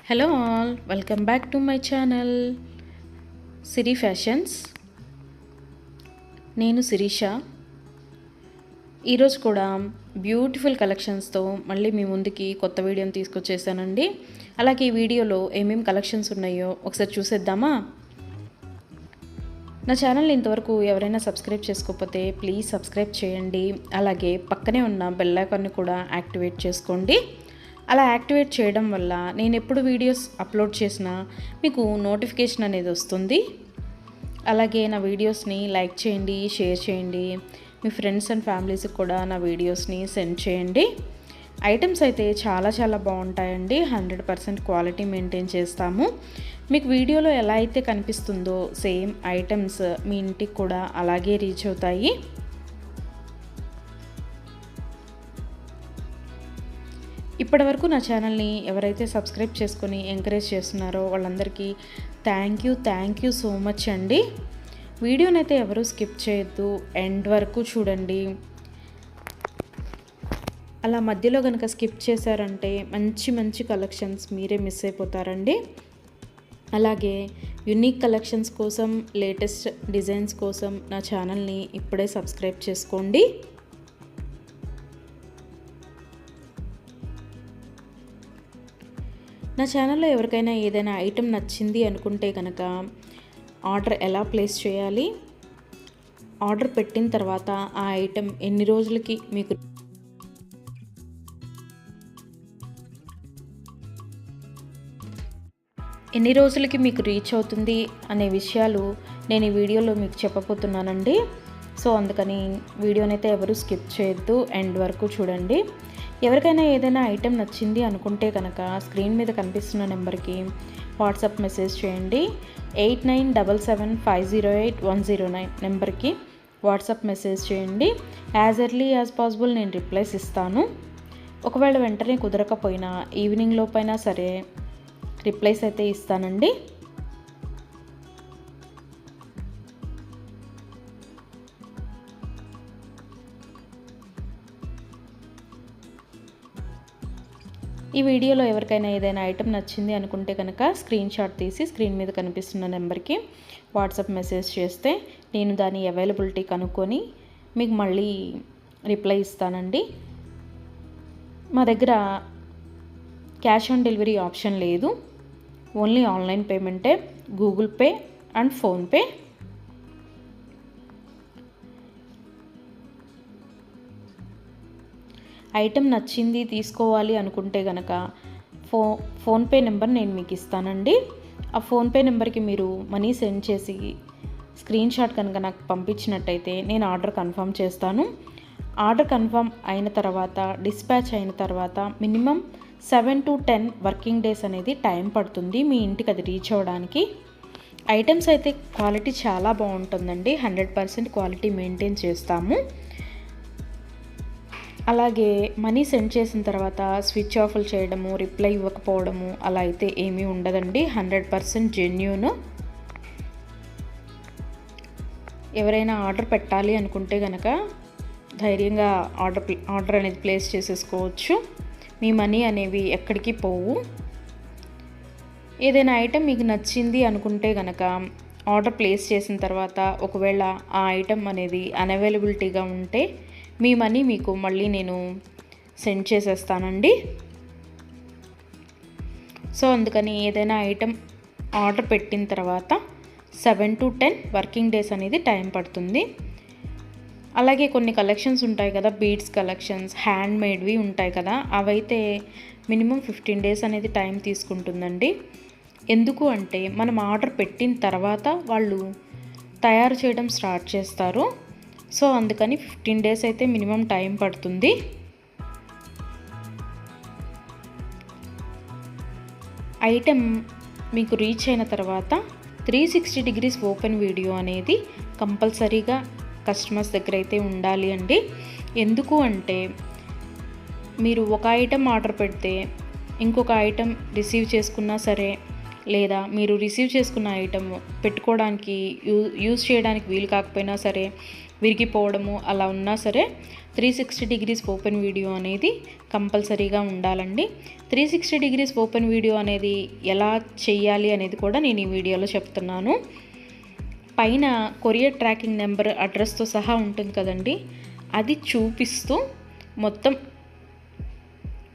Hello all, welcome back to my channel Siri fashions. నేను శిరీష. ఈరోజు కూడా బ్యూటిఫుల్ కలెక్షన్స్తో మళ్ళీ మీ ముందుకి కొత్త వీడియోని తీసుకొచ్చేసానండి. అలాగే ఈ వీడియోలో ఏమేమి కలెక్షన్స్ ఉన్నాయో ఒకసారి చూసేద్దామా? నా ఛానల్ని ఇంతవరకు ఎవరైనా సబ్స్క్రైబ్ చేసుకోకపోతే ప్లీజ్ సబ్స్క్రైబ్ చేయండి. అలాగే పక్కనే ఉన్న బెల్ ఐకాన్ని కూడా యాక్టివేట్ చేసుకోండి. అలా యాక్టివేట్ చేయడం వల్ల నేను ఎప్పుడు వీడియోస్ అప్లోడ్ చేసినా మీకు నోటిఫికేషన్ అనేది వస్తుంది. అలాగే నా వీడియోస్ని లైక్ చేయండి, షేర్ చేయండి. మీ ఫ్రెండ్స్ అండ్ ఫ్యామిలీస్కి కూడా నా వీడియోస్ని సెండ్ చేయండి. ఐటమ్స్ అయితే చాలా బాగుంటాయండి. 100% క్వాలిటీ మెయింటైన్ చేస్తాము. మీకు వీడియోలో ఎలా అయితే కనిపిస్తుందో సేమ్ ఐటమ్స్ మీ ఇంటికి కూడా అలాగే రీచ్ అవుతాయి. ఇప్పటివరకు నా ఛానల్ని ఎవరైతే సబ్స్క్రైబ్ చేసుకొని ఎంకరేజ్ చేస్తున్నారో వాళ్ళందరికీ థ్యాంక్ యూ సో మచ్ అండి. వీడియోనైతే ఎవరు స్కిప్ చేయొద్దు, ఎండ్ వరకు చూడండి. అలా మధ్యలో కనుక స్కిప్ చేశారంటే మంచి కలెక్షన్స్ మీరే మిస్ అయిపోతారండి. అలాగే యునిక్ కలెక్షన్స్ కోసం, లేటెస్ట్ డిజైన్స్ కోసం నా ఛానల్ని ఇప్పుడే సబ్స్క్రైబ్ చేసుకోండి. నా ఛానల్లో ఎవరికైనా ఏదైనా ఐటెం నచ్చింది అనుకుంటే కనుక ఆర్డర్ ఎలా ప్లేస్ చేయాలి, ఆర్డర్ పెట్టిన తర్వాత ఆ ఐటెం ఎన్ని రోజులకి మీకు రీచ్ అవుతుంది అనే విషయాలు నేను ఈ వీడియోలో మీకు చెప్పబోతున్నానండి. సో అందుకని వీడియోనైతే ఎవరు స్కిప్ చేయొద్దు, ఎండ్ వరకు చూడండి. ఎవరికైనా ఏదైనా ఐటెం నచ్చింది అనుకుంటే కనుక స్క్రీన్ మీద కనిపిస్తున్న నెంబర్కి వాట్సాప్ మెసేజ్ చేయండి. 8977508109 నెంబర్కి వాట్సాప్ మెసేజ్ చేయండి. యాజ్ ఎర్లీ యాజ్ పాసిబుల్ నేను రిప్లైస్ ఇస్తాను. ఒకవేళ వెంటనే కుదరకపోయినా ఈవినింగ్ లోపైనా సరే రిప్లైస్ అయితే ఇస్తానండి. ఈ వీడియోలో ఎవరికైనా ఏదైనా ఐటెం నచ్చింది అనుకుంటే కనుక స్క్రీన్ షాట్ తీసి స్క్రీన్ మీద కనిపిస్తున్న నెంబర్కి వాట్సాప్ మెసేజ్ చేస్తే నేను దాని అవైలబిలిటీ కనుక్కొని మీకు మళ్ళీ రిప్లై ఇస్తానండి. మా దగ్గర క్యాష్ ఆన్ డెలివరీ ఆప్షన్ లేదు, ఓన్లీ ఆన్లైన్ పేమెంటే, Google Pay and PhonePe. Item నచ్చింది తీసుకోవాలి అనుకుంటే కనుక ఫోన్పే నెంబర్ నేను మీకు ఇస్తానండి. ఆ ఫోన్పే నెంబర్కి మీరు మనీ సెండ్ చేసి స్క్రీన్ షాట్ కనుక నాకు పంపించినట్టయితే నేను ఆర్డర్ కన్ఫర్మ్ చేస్తాను. ఆర్డర్ కన్ఫర్మ్ అయిన తర్వాత, డిస్పాచ్ అయిన తర్వాత మినిమం 7 to 10 వర్కింగ్ డేస్ అనేది టైం పడుతుంది మీ ఇంటికి అది రీచ్ అవ్వడానికి. ఐటమ్స్ అయితే క్వాలిటీ చాలా బాగుంటుందండి. 100% క్వాలిటీ మెయింటైన్ చేస్తాము. అలాగే మనీ సెండ్ చేసిన తర్వాత స్విచ్ ఆఫ్లు చేయడము, రిప్లై ఇవ్వకపోవడము అలా అయితే ఏమీ ఉండదండి. 100% జెన్యూన్. ఎవరైనా ఆర్డర్ పెట్టాలి అనుకుంటే కనుక ధైర్యంగా ఆర్డర్ అనేది ప్లేస్ చేసేసుకోవచ్చు. మీ మనీ అనేవి ఎక్కడికి పోవు. ఏదైనా ఐటెం మీకు నచ్చింది అనుకుంటే కనుక ఆర్డర్ ప్లేస్ చేసిన తర్వాత ఒకవేళ ఆ ఐటెం అనేది అన్అవైలబిలిటీగా ఉంటే మీ మనీ మీకు మళ్ళీ నేను సెండ్ చేసేస్తానండి. సో అందుకని ఏదైనా ఐటెం ఆర్డర్ పెట్టిన తర్వాత 7 to 10 వర్కింగ్ డేస్ అనేది టైం పడుతుంది. అలాగే కొన్ని కలెక్షన్స్ ఉంటాయి కదా, బీడ్స్ కలెక్షన్స్, హ్యాండ్ మేడ్వి ఉంటాయి కదా, అవైతే మినిమం 15 డేస్ అనేది టైం తీసుకుంటుందండి. ఎందుకు అంటే మనం ఆర్డర్ పెట్టిన తర్వాత వాళ్ళు తయారు చేయడం స్టార్ట్ చేస్తారు. సో అందుకని 15 డేస్ అయితే మినిమం టైం పడుతుంది. ఐటెం మీకు రీచ్ అయిన తర్వాత 360 degrees ఓపెన్ వీడియో అనేది కంపల్సరీగా కస్టమర్స్ దగ్గర అయితే ఉండాలి అండి. ఎందుకు అంటే మీరు ఒక ఐటెం ఆర్డర్ పెడితే ఇంకొక ఐటెం రిసీవ్ చేసుకున్నా సరే, లేదా మీరు రిసీవ్ చేసుకున్న ఐటెం పెట్టుకోవడానికి యూజ్ చేయడానికి వీలు కాకపోయినా సరే, విరిగిపోవడము అలా ఉన్నా సరే 360 degrees ఓపెన్ వీడియో అనేది కంపల్సరీగా ఉండాలండి. 360 డిగ్రీస్ ఓపెన్ వీడియో అనేది ఎలా చేయాలి అనేది కూడా నేను ఈ వీడియోలో చెప్తున్నాను. పైన కొరియర్ ట్రాకింగ్ నెంబర్ అడ్రస్తో సహా ఉంటుంది కదండి, అది చూపిస్తూ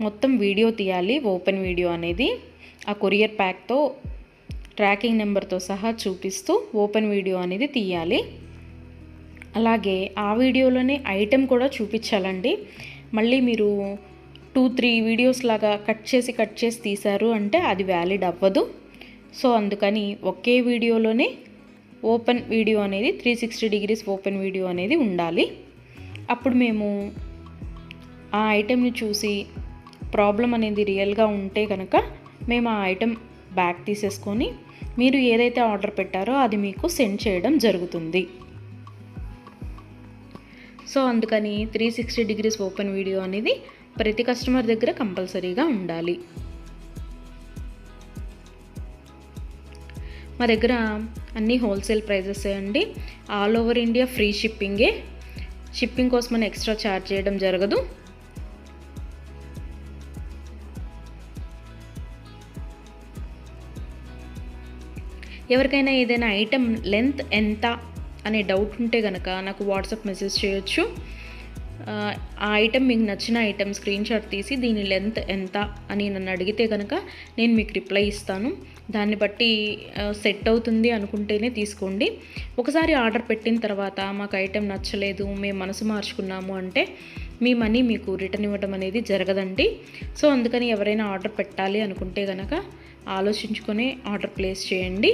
మొత్తం వీడియో తీయాలి. ఓపెన్ వీడియో అనేది ఆ కొరియర్ ప్యాక్తో ట్రాకింగ్ నెంబర్తో సహా చూపిస్తూ ఓపెన్ వీడియో అనేది తీయాలి. అలాగే ఆ వీడియోలోనే ఐటెం కూడా చూపించాలండి. మళ్ళీ మీరు 2-3 వీడియోస్ లాగా కట్ చేసి తీశారు అంటే అది వ్యాలిడ్ అవ్వదు. సో అందుకని ఒకే వీడియోలోనే ఓపెన్ వీడియో అనేది 360 డిగ్రీస్ ఓపెన్ వీడియో అనేది ఉండాలి. అప్పుడు మేము ఆ ఐటెంని చూసి ప్రాబ్లం అనేది రియల్గా ఉంటే కనుక మేము ఆ ఐటెం బ్యాక్ తీసేసుకొని మీరు ఏదైతే ఆర్డర్ పెట్టారో అది మీకు సెండ్ చేయడం జరుగుతుంది. సో అందుకని 360 డిగ్రీస్ ఓపెన్ వీడియో అనేది ప్రతి కస్టమర్ దగ్గర కంపల్సరీగా ఉండాలి. మా దగ్గర అన్నీ హోల్సేల్ ప్రైజెసే అండి. ఆల్ ఓవర్ ఇండియా ఫ్రీ షిప్పింగే. షిప్పింగ్ కోసం మనం ఎక్స్ట్రా ఛార్జ్ చేయడం జరగదు. ఎవరికైనా ఏదైనా ఐటెం లెంత్ ఎంత అనే డౌట్ ఉంటే కనుక నాకు వాట్సాప్ మెసేజ్ చేయొచ్చు. ఆ ఐటెం మీకు నచ్చిన ఐటెం స్క్రీన్ షాట్ తీసి దీని లెంత్ ఎంత అని నన్ను అడిగితే కనుక నేను మీకు రిప్లై ఇస్తాను. దాన్ని బట్టి సెట్ అవుతుంది అనుకుంటేనే తీసుకోండి. ఒకసారి ఆర్డర్ పెట్టిన తర్వాత మాకు ఐటెం నచ్చలేదు, మేము మనసు మార్చుకున్నాము అంటే మీ మనీ మీకు రిటర్న్ ఇవ్వడం అనేది జరగదండి. సో అందుకని ఎవరైనా ఆర్డర్ పెట్టాలి అనుకుంటే కనుక ఆలోచించుకొని ఆర్డర్ ప్లేస్ చేయండి.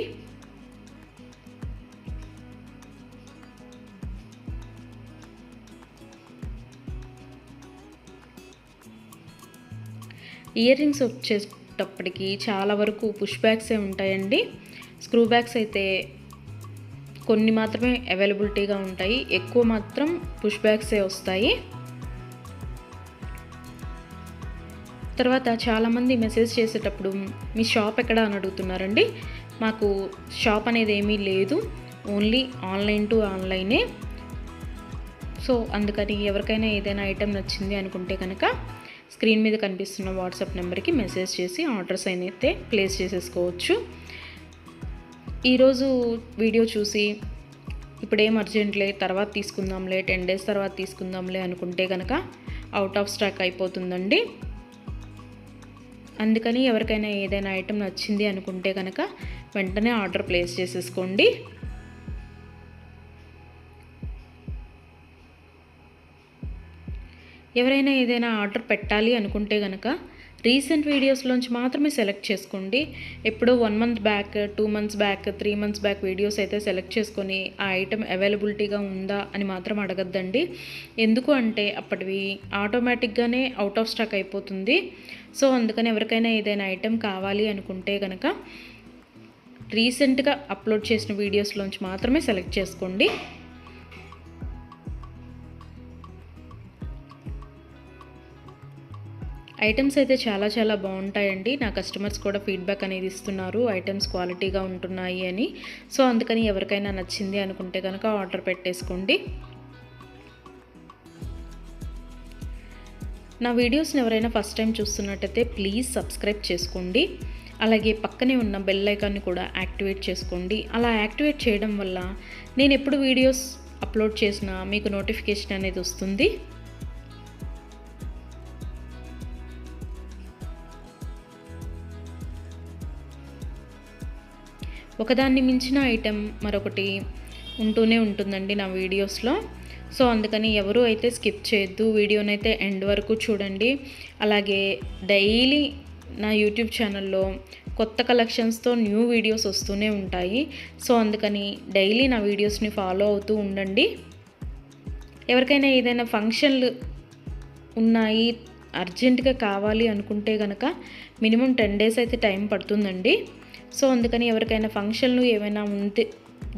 ఇయర్ రింగ్స్ వచ్చేటప్పటికి చాలా వరకు పుష్ బ్యాగ్సే ఉంటాయండి. స్క్రూ బ్యాగ్స్ అయితే కొన్ని మాత్రమే అవైలబిలిటీగా ఉంటాయి, ఎక్కువ మాత్రం పుష్ బ్యాగ్సే వస్తాయి. తర్వాత చాలామంది మెసేజ్ చేసేటప్పుడు మీ షాప్ ఎక్కడ అని అడుగుతున్నారండి. మాకు షాప్ అనేది ఏమీ లేదు, ఓన్లీ ఆన్లైన్ టు ఆన్లైనే. సో అందుకని ఎవరికైనా ఏదైనా ఐటెం నచ్చింది అనుకుంటే కనుక స్క్రీన్ మీద కనిపిస్తున్న వాట్సాప్ నెంబర్కి మెసేజ్ చేసి ఆర్డర్స్ అయితే ప్లేస్ చేసేసుకోవచ్చు. ఈరోజు వీడియో చూసి ఇప్పుడేం అర్జెంట్లే తర్వాత తీసుకుందాంలే, 10 days తర్వాత తీసుకుందాంలే అనుకుంటే కనుక అవుట్ ఆఫ్ స్టాక్ అయిపోతుందండి. అందుకని ఎవరికైనా ఏదైనా ఐటెం నచ్చింది అనుకుంటే కనుక వెంటనే ఆర్డర్ ప్లేస్ చేసేసుకోండి. ఎవరైనా ఏదైనా ఆర్డర్ పెట్టాలి అనుకుంటే కనుక రీసెంట్ వీడియోస్లోంచి మాత్రమే సెలెక్ట్ చేసుకోండి. ఎప్పుడో 1 month back, 2 months back, 3 months back videos అయితే సెలెక్ట్ చేసుకొని ఆ ఐటెం అవైలబిలిటీగా ఉందా అని మాత్రం అడగద్దండి. ఎందుకు అంటే అప్పటివి ఆటోమేటిక్గానే అవుట్ ఆఫ్ స్టాక్ అయిపోతుంది. సో అందుకని ఎవరికైనా ఏదైనా ఐటెం కావాలి అనుకుంటే కనుక రీసెంట్గా అప్లోడ్ చేసిన వీడియోస్లోంచి మాత్రమే సెలెక్ట్ చేసుకోండి. ఐటమ్స్ అయితే చాలా చాలా బాగుంటాయండి. నా కస్టమర్స్ కూడా ఫీడ్బ్యాక్ అనేది ఇస్తున్నారు, ఐటమ్స్ క్వాలిటీగా ఉంటున్నాయి అని. సో అందుకని ఎవరికైనా నచ్చింది అనుకుంటే కనుక ఆర్డర్ పెట్టేసుకోండి. నా వీడియోస్ని ఎవరైనా ఫస్ట్ టైం చూస్తున్నట్టయితే ప్లీజ్ సబ్స్క్రైబ్ చేసుకోండి. అలాగే పక్కనే ఉన్న బెల్ ఐకాన్ని కూడా యాక్టివేట్ చేసుకోండి. అలా యాక్టివేట్ చేయడం వల్ల నేను ఎప్పుడు వీడియోస్ అప్లోడ్ చేసినా మీకు నోటిఫికేషన్ అనేది వస్తుంది. ఒకదాన్ని మించిన ఐటెం మరొకటి ఉంటూనే ఉంటుందండి నా వీడియోస్లో. సో అందుకని ఎవరు అయితే స్కిప్ చేయొద్దు, వీడియోనైతే ఎండ్ వరకు చూడండి. అలాగే డైలీ నా యూట్యూబ్ ఛానల్లో కొత్త కలెక్షన్స్తో న్యూ వీడియోస్ వస్తూనే ఉంటాయి. సో అందుకని డైలీ నా వీడియోస్ని ఫాలో అవుతూ ఉండండి. ఎవరికైనా ఏదైనా ఫంక్షన్లు ఉన్నాయి, అర్జెంటుగా కావాలి అనుకుంటే కనుక మినిమం 10 days అయితే టైం పడుతుందండి. సో అందుకని ఎవరికైనా ఫంక్షన్లు ఏమైనా ఉంటే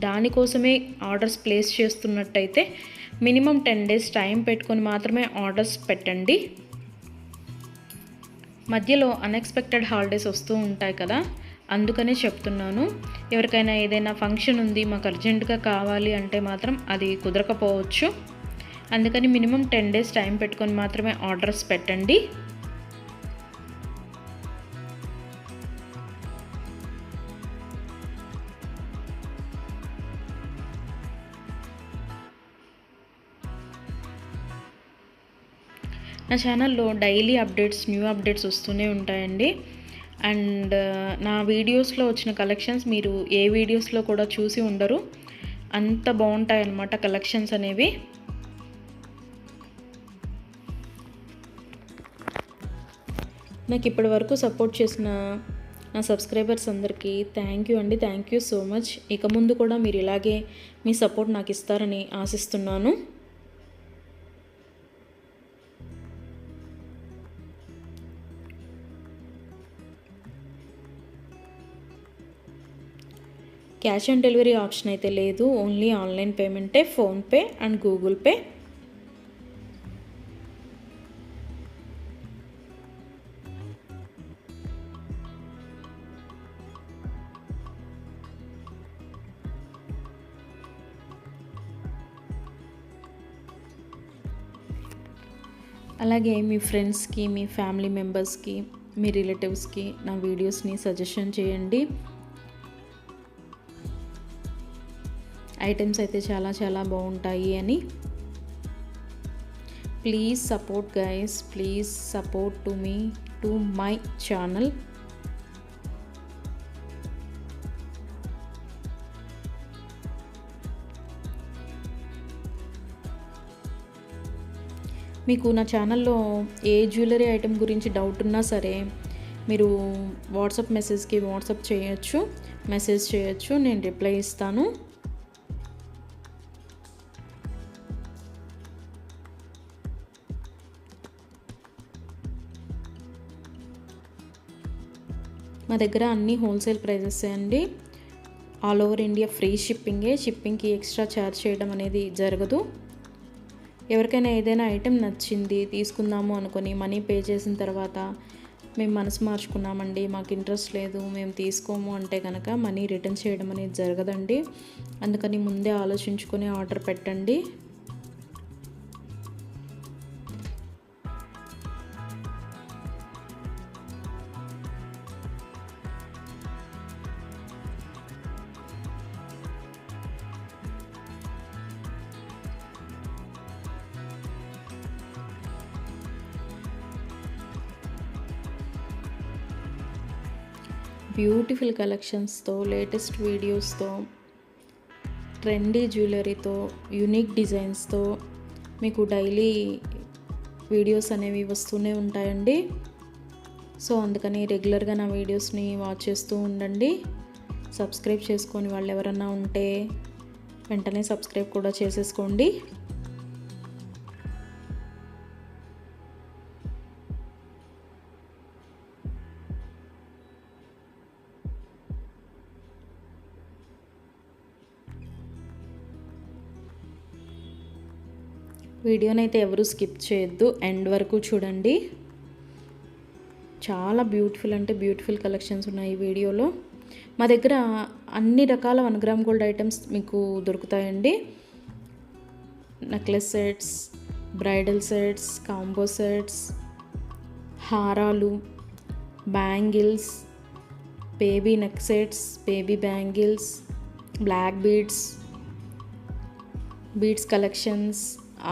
దానికోసమే ఆర్డర్స్ ప్లేస్ చేస్తున్నట్టయితే మినిమం 10 days టైం పెట్టుకొని మాత్రమే ఆర్డర్స్ పెట్టండి. మధ్యలో అన్ఎక్స్పెక్టెడ్ హాలిడేస్ వస్తూ ఉంటాయి కదా, అందుకనే చెప్తున్నాను. ఎవరికైనా ఏదైనా ఫంక్షన్ ఉంది మాకు అర్జెంటుగా కావాలి అంటే మాత్రం అది కుదరకపోవచ్చు. అందుకని మినిమం 10 days టైం పెట్టుకొని మాత్రమే ఆర్డర్స్ పెట్టండి. నా ఛానల్లో డైలీ అప్డేట్స్, న్యూ అప్డేట్స్ వస్తూనే ఉంటాయండి. అండ్ నా వీడియోస్లో వచ్చిన కలెక్షన్స్ మీరు ఏ వీడియోస్లో కూడా చూసి ఉండరు, అంత బాగుంటాయన్నమాట కలెక్షన్స్ అనేవి. నాకు ఇప్పటి వరకు సపోర్ట్ చేసిన నా సబ్స్క్రైబర్స్ అందరికీ థ్యాంక్ యూ అండి. Thank you so much. ఇక ముందు కూడా మీరు ఇలాగే మీ సపోర్ట్ నాకు ఇస్తారని ఆశిస్తున్నాను. క్యాష్ ఆన్ డెలివరీ ఆప్షన్ అయితే లేదు, ఓన్లీ ఆన్లైన్ పేమెంటే, ఫోన్పే అండ్ గూగుల్ పే. అలాగే మీ ఫ్రెండ్స్కి, మీ ఫ్యామిలీ మెంబర్స్కి, మీ రిలేటివ్స్కి నా వీడియోస్ని సజెషన్ చేయండి. ఐటమ్స్ అయితే చాలా చాలా బాగుంటాయి అని. Please support guys, please support to me, to my channel. మీకు నా ఛానల్లో ఏ జ్యువెలరీ ఐటెం గురించి డౌట్ ఉన్నా సరే మీరు వాట్సాప్ మెసేజ్కి మెసేజ్ చేయొచ్చు, నేను రిప్లై ఇస్తాను. మా దగ్గర అన్నీ హోల్సేల్ ప్రైజెస్ అండి. ఆల్ ఓవర్ ఇండియా ఫ్రీ షిప్పింగ్కి ఎక్స్ట్రా ఛార్జ్ చేయడం అనేది జరగదు. ఎవరికైనా ఏదైనా ఐటెం నచ్చింది తీసుకుందాము అనుకొని మనీ పే చేసిన తర్వాత మేము మనసు మార్చుకున్నామండి, మాకు ఇంట్రెస్ట్ లేదు, మేము తీసుకోము అంటే కనుక మనీ రిటర్న్ చేయడం అనేది జరగదండి. అందుకని ముందే ఆలోచించుకొని ఆర్డర్ పెట్టండి. బ్యూటిఫుల్ కలెక్షన్స్తో, లేటెస్ట్ వీడియోస్తో, ట్రెండీ జ్యువెలరీతో, యూనిక్ డిజైన్స్తో మీకు డైలీ వీడియోస్ అనేవి వస్తూనే ఉంటాయండి. సో అందుకని రెగ్యులర్గా నా వీడియోస్ని వాచ్ చేస్తూ ఉండండి. సబ్స్క్రైబ్ చేసుకొని వాళ్ళు ఎవరన్నా ఉంటే వెంటనే సబ్స్క్రైబ్ కూడా చేసేసుకోండి. వీడియోనైతే ఎవరు స్కిప్ చేయొద్దు, ఎండ్ వరకు చూడండి. చాలా బ్యూటిఫుల్ అంటే బ్యూటిఫుల్ కలెక్షన్స్ ఉన్నాయి ఈ వీడియోలో. మా దగ్గర అన్ని రకాల 1 గ్రామ్ గోల్డ్ ఐటమ్స్ మీకు దొరుకుతాయండి. Necklace sets, bridal sets, combo sets, హారాలు, bangles, baby neck sets, baby bangles, black beads collections,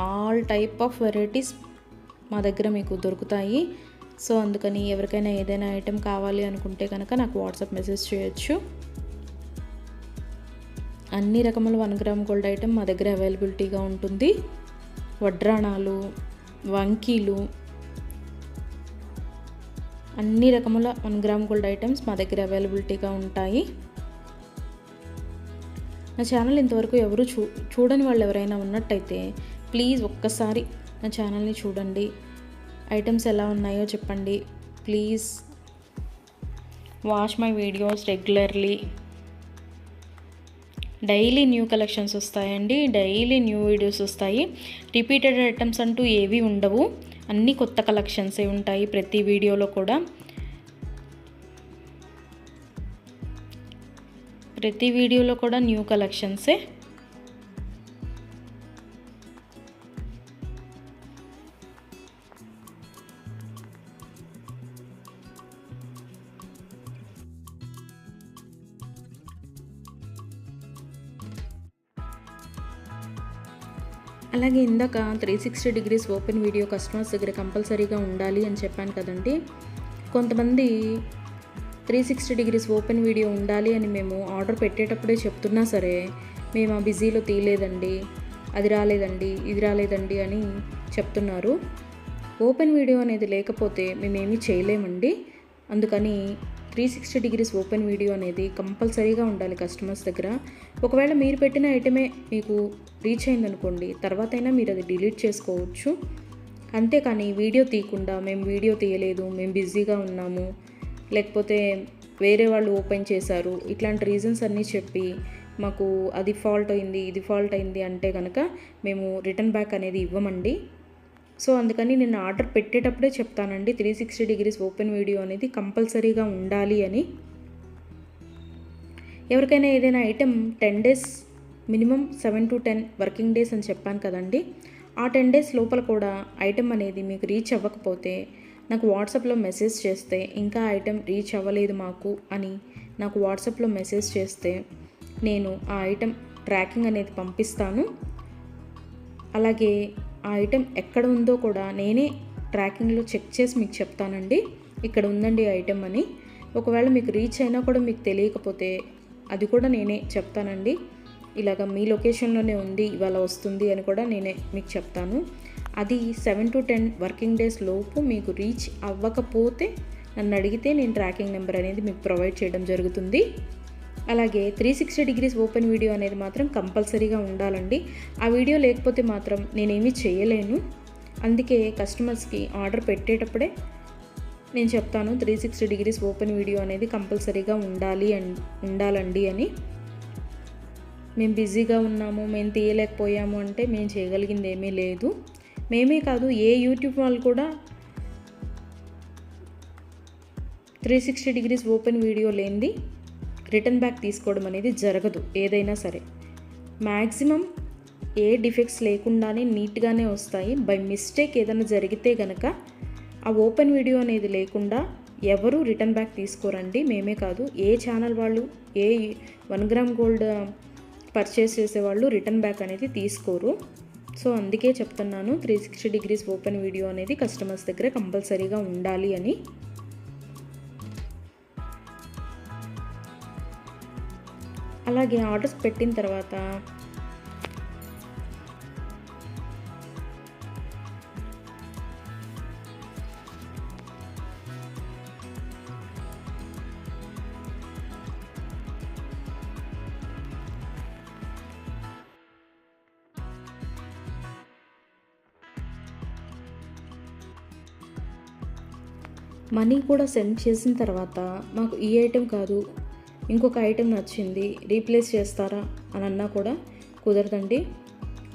all type of varieties మా దగ్గర మీకు దొరుకుతాయి. సో అందుకని ఎవరికైనా ఏదైనా ఐటెం కావాలి అనుకుంటే కనుక నాకు వాట్సాప్ మెసేజ్ చేయొచ్చు. అన్ని రకముల 1 గ్రామ్ గోల్డ్ ఐటెం మా దగ్గర అవైలబిలిటీగా ఉంటుంది. వడ్రాణాలు, వంకీలు, అన్ని రకముల 1 గ్రామ్ గోల్డ్ ఐటమ్స్ మా దగ్గర అవైలబిలిటీగా ఉంటాయి. నా ఛానల్ ఇంతవరకు ఎవరు చూడని వాళ్ళు ఎవరైనా ఉన్నట్టయితే ప్లీజ్ ఒక్కసారి నా ఛానల్ని చూడండి, ఐటమ్స్ ఎలా ఉన్నాయో చెప్పండి. Please watch my videos regularly. Daily new collections వస్తాయండి, డైలీ న్యూ వీడియోస్ వస్తాయి. రిపీటెడ్ ఐటమ్స్ అంటూ ఏవి ఉండవు, అన్నీ కొత్త కలెక్షన్సే ఉంటాయి ప్రతి వీడియోలో కూడా. ప్రతి వీడియోలో కూడా న్యూ కలెక్షన్సే. అలాగే ఇందాక 360 డిగ్రీస్ ఓపెన్ వీడియో కస్టమర్స్ దగ్గర కంపల్సరీగా ఉండాలి అని చెప్పాను కదండి. కొంతమంది 360 డిగ్రీస్ ఓపెన్ వీడియో ఉండాలి అని మేము ఆర్డర్ పెట్టేటప్పుడే చెప్తున్నా సరే, మేము ఆ బిజీలో తీయలేదండి, అది రాలేదండి, ఇది రాలేదండి అని చెప్తున్నారు. ఓపెన్ వీడియో అనేది లేకపోతే మేమేమీ చేయలేమండి. అందుకని 360 డిగ్రీస్ ఓపెన్ వీడియో అనేది కంపల్సరీగా ఉండాలి కస్టమర్స్ దగ్గర. ఒకవేళ మీరు పెట్టిన ఐటమే మీకు రీచ్ అయిందనుకోండి, తర్వాతైనా మీరు అది డిలీట్ చేసుకోవచ్చు. అంతేకాని వీడియో తీయకుండా మేము వీడియో తీయలేదు, మేము బిజీగా ఉన్నాము, లేకపోతే వేరే వాళ్ళు ఓపెన్ చేశారు, ఇట్లాంటి రీజన్స్ అన్నీ చెప్పి మాకు అది ఫాల్ట్ అయింది, ఇది ఫాల్ట్ అయింది అంటే కనుక మేము రిటర్న్ బ్యాక్ అనేది ఇవ్వమండి. సో అందుకని నేను ఆర్డర్ పెట్టేటప్పుడే చెప్తానండి 360 డిగ్రీస్ ఓపెన్ వీడియో అనేది కంపల్సరీగా ఉండాలి అని. ఎవరికైనా ఏదైనా item 10 days minimum 7 to 10 working days అని చెప్పాను కదండి. ఆ 10 డేస్ లోపల కూడా ఐటెం అనేది మీకు రీచ్ అవ్వకపోతే నాకు వాట్సాప్లో మెసేజ్ చేస్తే, ఇంకా ఐటెం రీచ్ అవ్వలేదు మాకు అని నాకు వాట్సాప్లో మెసేజ్ చేస్తే నేను ఆ ఐటెం ట్రాకింగ్ అనేది పంపిస్తాను. అలాగే ఆ ఐటెం ఎక్కడ ఉందో కూడా నేనే ట్రాకింగ్లో చెక్ చేసి మీకు చెప్తానండి, ఇక్కడ ఉందండి ఐటెం అని. ఒకవేళ మీకు రీచ్ అయినా కూడా మీకు తెలియకపోతే అది కూడా నేనే చెప్తానండి. ఇలాగ మీ లొకేషన్లోనే ఉంది, ఇవాళ వస్తుంది అని కూడా నేనే మీకు చెప్తాను. అది 7 to 10 వర్కింగ్ డేస్ లోపు మీకు రీచ్ అవ్వకపోతే నన్ను అడిగితే నేను ట్రాకింగ్ నెంబర్ అనేది మీకు ప్రొవైడ్ చేయడం జరుగుతుంది. అలాగే 360 డిగ్రీస్ ఓపెన్ వీడియో అనేది మాత్రం కంపల్సరీగా ఉండాలండి. ఆ వీడియో లేకపోతే మాత్రం నేనేమీ చేయలేను. అందుకే కస్టమర్స్కి ఆర్డర్ పెట్టేటప్పుడే నేను చెప్తాను 360 డిగ్రీస్ ఓపెన్ వీడియో అనేది కంపల్సరీగా ఉండాలండి అని. మేము బిజీగా ఉన్నాము, మేము తీయలేకపోయాము అంటే మేము చేయగలిగింది ఏమీ లేదు. మేమే కాదు, ఏ యూట్యూబ్ వాళ్ళు కూడా 360 డిగ్రీస్ ఓపెన్ వీడియో లేనిది రిటర్న్ బ్యాక్ తీసుకోవడం అనేది జరగదు. ఏదైనా సరే మ్యాక్సిమం ఏ డిఫెక్ట్స్ లేకుండానే నీట్గానే వస్తాయి. బై మిస్టేక్ ఏదైనా జరిగితే గనక ఆ ఓపెన్ వీడియో అనేది లేకుండా ఎవరు రిటర్న్ బ్యాక్ తీసుకోరండి. మేమే కాదు, ఏ ఛానల్ వాళ్ళు, ఏ 1 గ్రామ్ గోల్డ్ పర్చేస్ చేసేవాళ్ళు రిటర్న్ బ్యాక్ అనేది తీసుకోరు. సో అందుకే చెప్తున్నాను 360 డిగ్రీస్ ఓపెన్ వీడియో అనేది కస్టమర్స్ దగ్గర కంపల్సరీగా ఉండాలి అని. అలాగే ఆర్డర్స్ పెట్టిన తర్వాత మనీ కూడా సెండ్ చేసిన తర్వాత మాకు ఈ ఐటెం కాదు, ఇంకొక ఐటెం నచ్చింది, రీప్లేస్ చేస్తారా అని అన్నా కూడా కుదరదండి.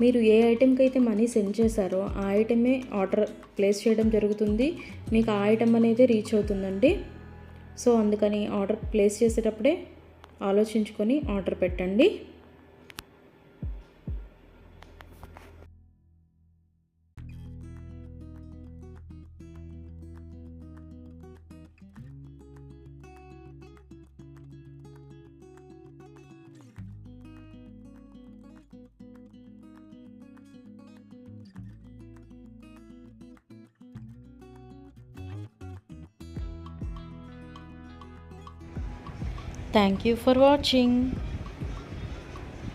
మీరు ఏ ఐటెంకి అయితే మనీ సెండ్ చేశారో ఆ ఐటమే ఆర్డర్ ప్లేస్ చేయడం జరుగుతుంది. మీకు ఆ ఐటెం అనేది రీచ్ అవుతుందండి. సో అందుకని ఆర్డర్ ప్లేస్ చేసేటప్పుడే ఆలోచించుకొని ఆర్డర్ పెట్టండి. Thank you for watching.